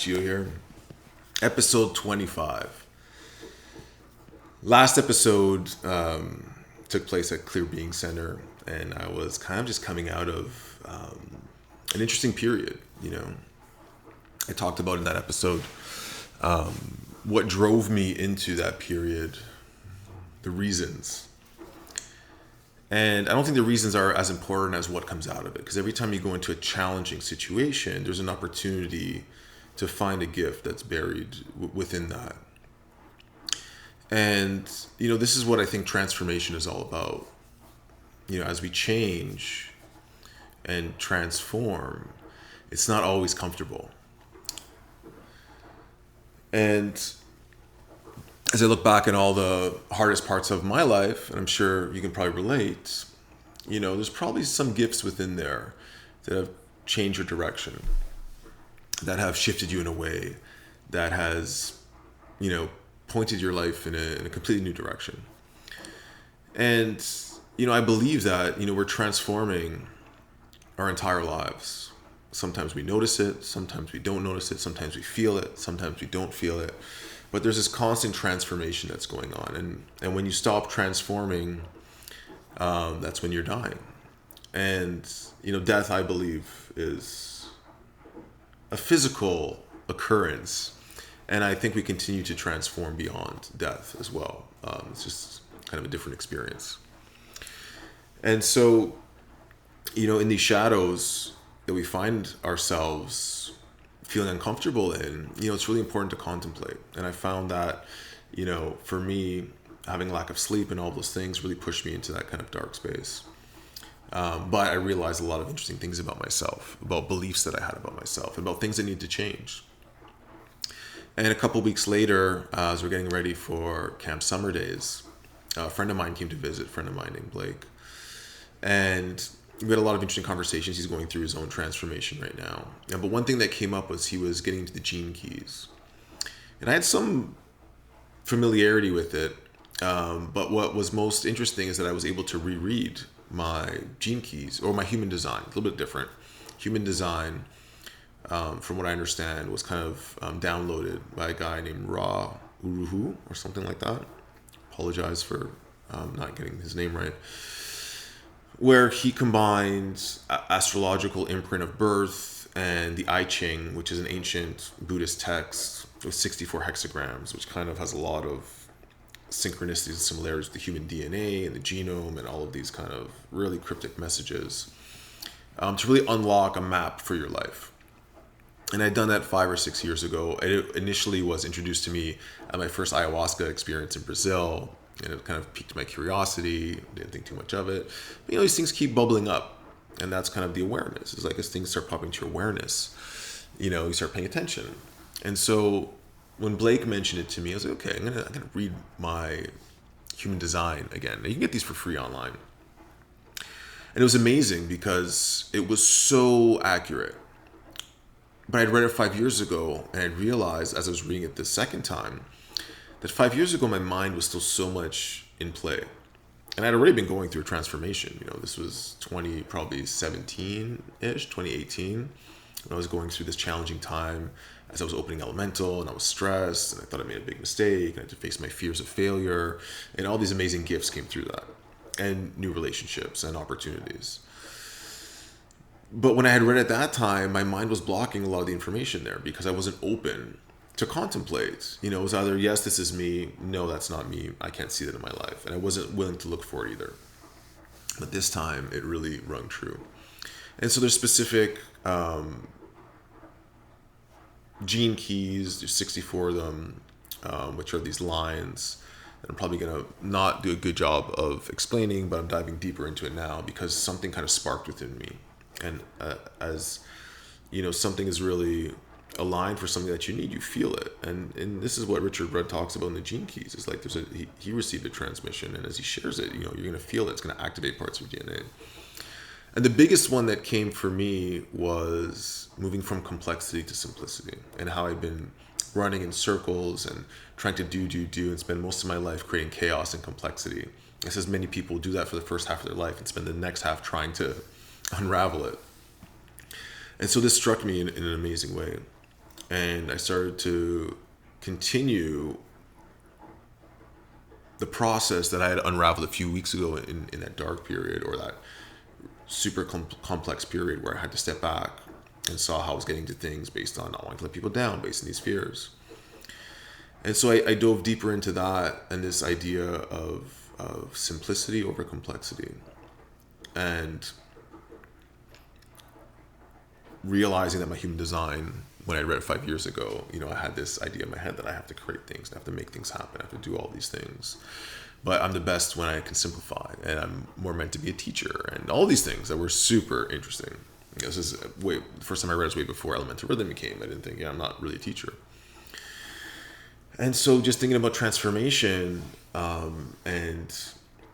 Gio here. Episode 25. Last episode took place at Clear Being Center, and I was kind of just coming out of an interesting period. I talked about in that episode what drove me into that period, the reasons. And I don't think the reasons are as important as what comes out of it, because every time you go into a challenging situation, there's an opportunity to find a gift that's buried within that. And, this is what I think transformation is all about. As we change and transform, it's not always comfortable. And as I look back at all the hardest parts of my life, and I'm sure you can probably relate, there's probably some gifts within there that have changed your direction, that have shifted you in a way that has, pointed your life in a completely new direction. And, I believe that, we're transforming our entire lives. Sometimes we notice it, sometimes we don't notice it, sometimes we feel it, sometimes we don't feel it. But there's this constant transformation that's going on. And when you stop transforming, that's when you're dying. And, death, I believe, is a physical occurrence. And I think we continue to transform beyond death as well. It's just kind of a different experience. And so, in these shadows that we find ourselves feeling uncomfortable in, it's really important to contemplate. And I found that, for me, having lack of sleep and all those things really pushed me into that kind of dark space. But I realized a lot of interesting things about myself, about beliefs that I had about myself, about things that need to change. And a couple weeks later, as we're getting ready for Camp Summerdaze, a friend of mine came to visit, a friend of mine named Blake. And we had a lot of interesting conversations. He's going through his own transformation right now. But one thing that came up was he was getting into the gene keys. And I had some familiarity with it. But what was most interesting is that I was able to reread my gene keys, or my human design, a little bit different. Human design, from what I understand, was kind of downloaded by a guy named Ra Uruhu or something like that. Apologize for not getting his name right. Where he combines astrological imprint of birth and the I Ching, which is an ancient Buddhist text with 64 hexagrams, which kind of has a lot of synchronicities and similarities with the human DNA and the genome and all of these kind of really cryptic messages, to really unlock a map for your life. And I'd done that 5 or 6 years ago. It initially was introduced to me at my first ayahuasca experience in Brazil. And it kind of piqued my curiosity. Didn't think too much of it. But, these things keep bubbling up. And that's kind of the awareness. It's like as things start popping to your awareness, you start paying attention. And so when Blake mentioned it to me, I was like, okay, I'm gonna read my human design again. Now, you can get these for free online. And it was amazing because it was so accurate. But I'd read it 5 years ago, and I'd realized as I was reading it the second time, that 5 years ago, my mind was still so much in play. And I'd already been going through a transformation. This was 2017-ish, 2018. When I was going through this challenging time as I was opening Elemental, and I was stressed, and I thought I made a big mistake, and I had to face my fears of failure. And all these amazing gifts came through that, and new relationships and opportunities. But when I had read at that time, my mind was blocking a lot of the information there because I wasn't open to contemplate. It was either, yes, this is me. No, that's not me. I can't see that in my life. And I wasn't willing to look for it either. But this time, it really rung true. And so there's specific gene keys. There's 64 of them, which are these lines. And I'm probably going to not do a good job of explaining, but I'm diving deeper into it now because something kind of sparked within me. And as, something is really aligned for something that you need, you feel it. And this is what Richard Rudd talks about in the Gene Keys. It's like he received a transmission, and as he shares it, you're going to feel it. It's going to activate parts of your DNA. And the biggest one that came for me was moving from complexity to simplicity, and how I've been running in circles and trying to do and spend most of my life creating chaos and complexity. It says many people do that for the first half of their life and spend the next half trying to unravel it. And so this struck me in an amazing way. And I started to continue the process that I had unraveled a few weeks ago in that dark period, or that super complex period where I had to step back and saw how I was getting to things based on not wanting to let people down, based on these fears. And so I dove deeper into that and this idea of simplicity over complexity, and realizing that my human design, when I read it 5 years ago, I had this idea in my head that I have to create things, I have to make things happen, I have to do all these things. But I'm the best when I can simplify, and I'm more meant to be a teacher, and all these things that were super interesting. This is the first time I read it was way before Elemental Rhythm came. I didn't think, I'm not really a teacher. And so just thinking about transformation, and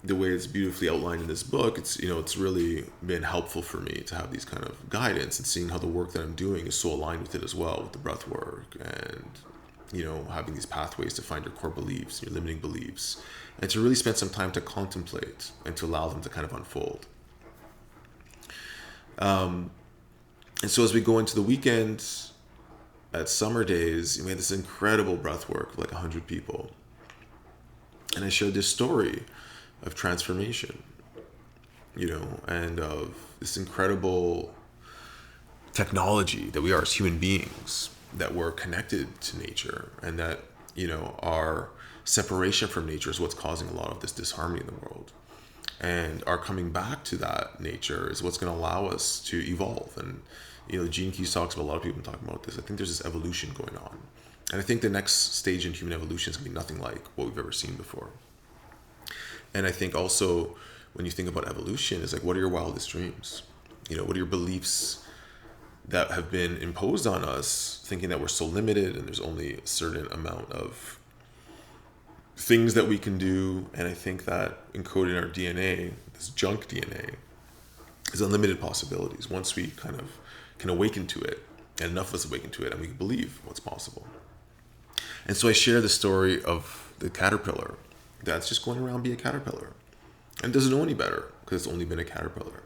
the way it's beautifully outlined in this book, it's really been helpful for me to have these kind of guidance, and seeing how the work that I'm doing is so aligned with it as well, with the breath work, and having these pathways to find your core beliefs, your limiting beliefs, and to really spend some time to contemplate and to allow them to kind of unfold. And so as we go into the weekend at Summerdaze, we had this incredible breath work with like 100 people. And I shared this story of transformation, and of this incredible technology that we are as human beings, that we're connected to nature, and that, our separation from nature is what's causing a lot of this disharmony in the world. And our coming back to that nature is what's going to allow us to evolve. And, Gene Keys talks about, a lot of people talking about this. I think there's this evolution going on. And I think the next stage in human evolution is going to be nothing like what we've ever seen before. And I think also, when you think about evolution, is like, what are your wildest dreams? What are your beliefs that have been imposed on us, thinking that we're so limited and there's only a certain amount of things that we can do? And I think that encoded in our DNA, this junk DNA, is unlimited possibilities once we kind of can awaken to it, and enough of us awaken to it, and we believe what's possible. And so I share the story of the caterpillar that's just going around being a caterpillar and doesn't know any better because it's only been a caterpillar.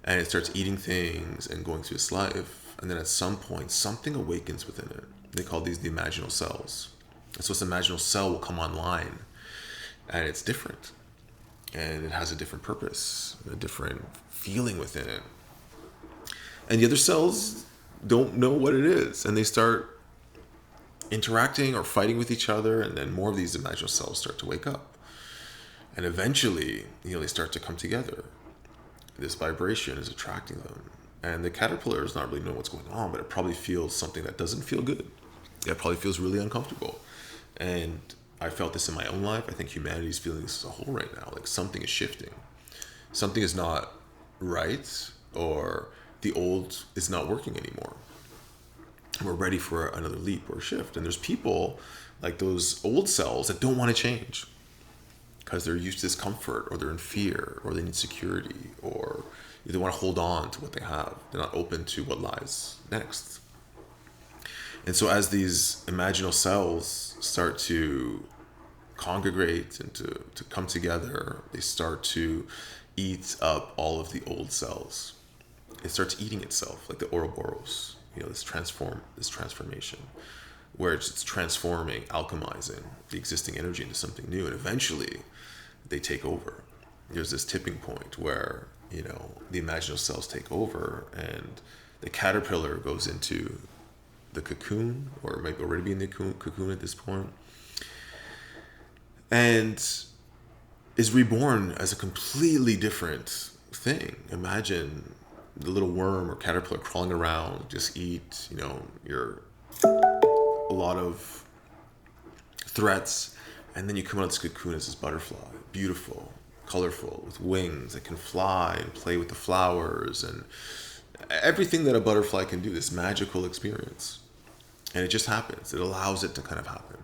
And it starts eating things and going through its life. And then at some point, something awakens within it. They call these the imaginal cells. And so this imaginal cell will come online, and it's different. And it has a different purpose, a different feeling within it. And the other cells don't know what it is. And they start interacting or fighting with each other. And then more of these imaginal cells start to wake up. And eventually, they start to come together. This vibration is attracting them. And the caterpillar is not really knowing what's going on, but it probably feels something that doesn't feel good. It probably feels really uncomfortable. And I felt this in my own life. I think humanity is feeling this as a whole right now. Like, something is shifting. Something is not right, or the old is not working anymore. We're ready for another leap or shift. And there's people like those old cells that don't want to change because they're used to this comfort, or they're in fear, or they need security, or they want to hold on to what they have. They're not open to what lies next. And so as these imaginal cells start to congregate and to come together, they start to eat up all of the old cells. It starts eating itself, like the Ouroboros, this transformation, where it's transforming, alchemizing the existing energy into something new, and eventually they take over. There's this tipping point where, the imaginal cells take over, and the caterpillar goes into the cocoon, or it might already be in the cocoon at this point, and is reborn as a completely different thing. Imagine the little worm or caterpillar crawling around, just eat, a lot of threats, and then you come out of this cocoon as this butterfly, beautiful, colorful, with wings that can fly and play with the flowers and everything that a butterfly can do, this magical experience. And it just happens. It allows it to kind of happen.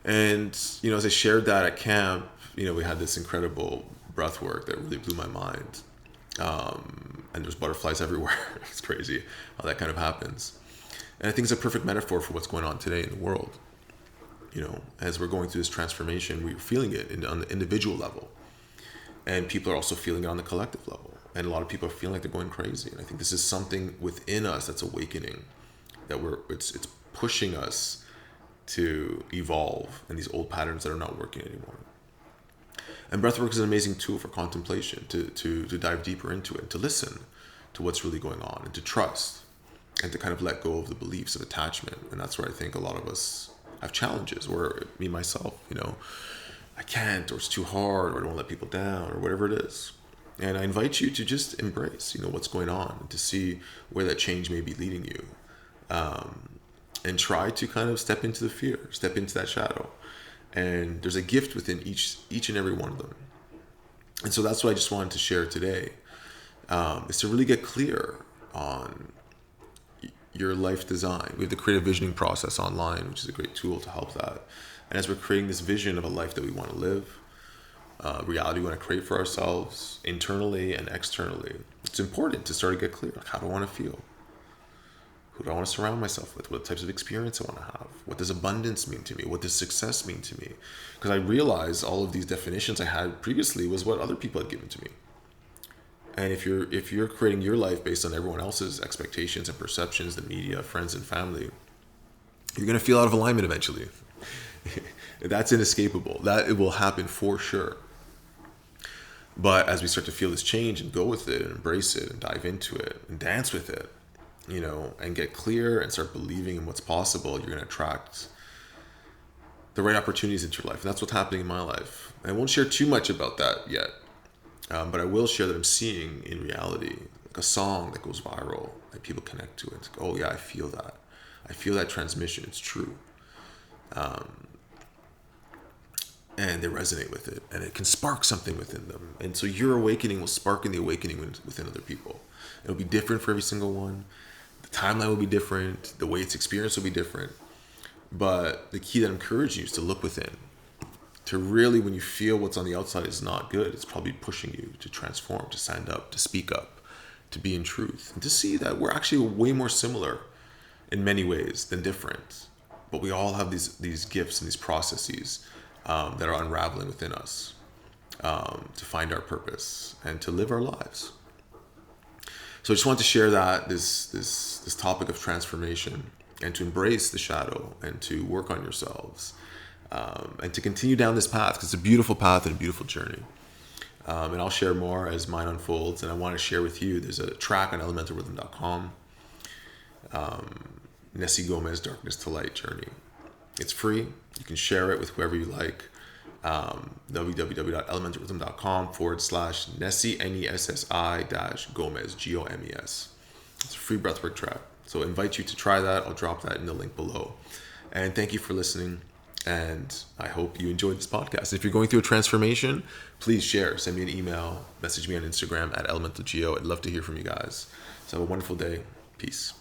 And, as I shared that at camp, we had this incredible breath work that really blew my mind. And there's butterflies everywhere. It's crazy how that kind of happens. And I think it's a perfect metaphor for what's going on today in the world. As we're going through this transformation, we're feeling it on the individual level. And people are also feeling it on the collective level. And a lot of people are feeling like they're going crazy. And I think this is something within us that's awakening. that it's pushing us to evolve in these old patterns that are not working anymore. And breathwork is an amazing tool for contemplation, to dive deeper into it, to listen to what's really going on, and to trust, and to kind of let go of the beliefs of attachment. And that's where I think a lot of us have challenges, where me, myself, I can't, or it's too hard, or I don't want to let people down, or whatever it is. And I invite you to just embrace, what's going on, and to see where that change may be leading you. And try to kind of step into the fear, step into that shadow. And there's a gift within each and every one of them. And so that's what I just wanted to share today, is to really get clear on your life design. We have the creative visioning process online, which is a great tool to help that. And as we're creating this vision of a life that we want to live, reality we want to create for ourselves, internally and externally, it's important to start to get clear. Like, how do I want to feel? Who do I want to surround myself with? What types of experience I want to have? What does abundance mean to me? What does success mean to me? Because I realized all of these definitions I had previously was what other people had given to me. And if you're creating your life based on everyone else's expectations and perceptions, the media, friends and family, you're going to feel out of alignment eventually. That's inescapable. That it will happen for sure. But as we start to feel this change and go with it and embrace it and dive into it and dance with it, and get clear and start believing in what's possible, you're going to attract the right opportunities into your life. And that's what's happening in my life. I won't share too much about that yet. But I will share that I'm seeing in reality, like a song that goes viral, that people connect to it. It's like, oh yeah, I feel that. I feel that transmission. It's true. And they resonate with it. And it can spark something within them. And so your awakening will spark in the awakening within other people. It'll be different for every single one. The timeline will be different. The way it's experienced will be different. But the key that I'm encouraging you is to look within. To really, when you feel what's on the outside is not good, it's probably pushing you to transform, to stand up, to speak up, to be in truth. And to see that we're actually way more similar in many ways than different. But we all have these gifts and these processes that are unraveling within us to find our purpose and to live our lives. So I just want to share that this topic of transformation, and to embrace the shadow, and to work on yourselves, and to continue down this path, because it's a beautiful path and a beautiful journey. And I'll share more as mine unfolds. And I want to share with you, there's a track on elementalrhythm.com, Nessie Gomez Darkness to Light Journey. It's free. You can share it with whoever you like. www.elementalrhythm.com/Nessie NESSI-Gomez GOMES. It's a free breathwork track. So I invite you to try that. I'll drop that in the link below. And thank you for listening. And I hope you enjoyed this podcast. If you're going through a transformation, please share. Send me an email. Message me on Instagram @elementalgeo. I'd love to hear from you guys. So have a wonderful day. Peace.